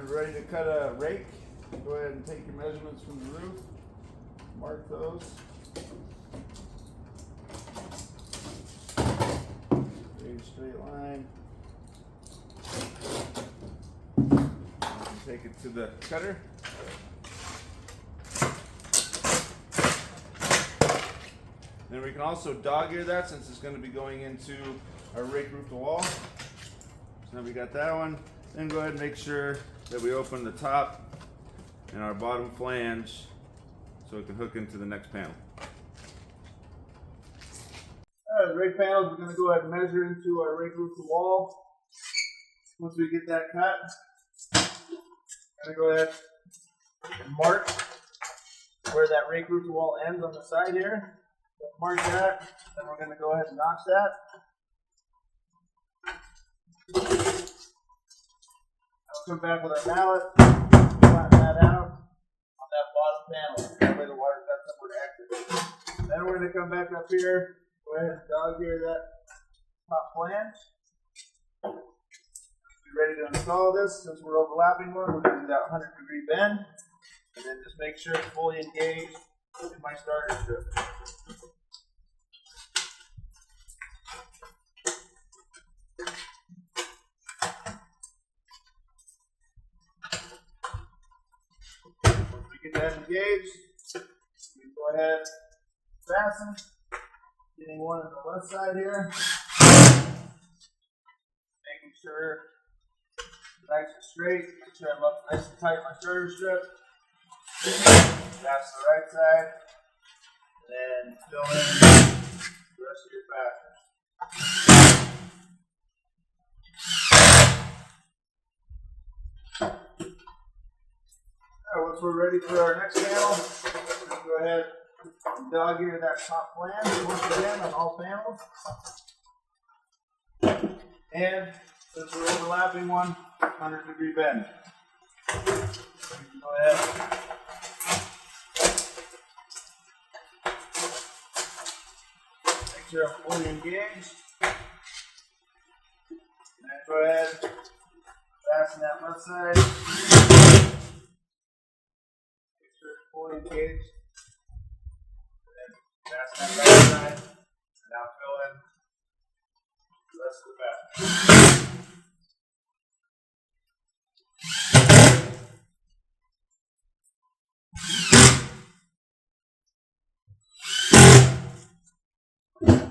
We're ready to cut a rake. Go ahead and take your measurements from the roof. Mark those. Create a straight line. Take it to the cutter. Then we can also dog ear that since it's going to be going into our rake roof to wall. So now we got that one. Then go ahead and make sure that we open the top and our bottom flange so it can hook into the next panel. Alright, the rake panels, we're going to go ahead and measure into our rake roof to wall. Once we get that cut, I'm going to go ahead and mark where that rake roof to wall ends on the side here. Mark that, then we're going to go ahead and notch that. I'll come back with our mallet, flatten that out on that bottom panel. That way the water's got somewhere to activate. Then we're going to come back up here, go ahead and dog ear that top flange. Be ready to install this. Since we're overlapping one, we're going to do that 100-degree bend. And then just make sure it's fully engaged in my starter strip. Get that engaged. You go ahead, fasten. Getting one on the left side here. Making sure it's nice and straight. Make sure I'm up nice and tight my starter strip. That's the right side. And then fill in the rest of your fastener. Once we're ready for our next panel, we'll go ahead and dog ear that top flange once again on all panels. And since we're overlapping one, 100-degree bend. Go ahead. Make sure I'm fully engaged. And then go ahead, fasten that left side. Fully engaged, and then fasten that right side, and now fill in the rest of the back.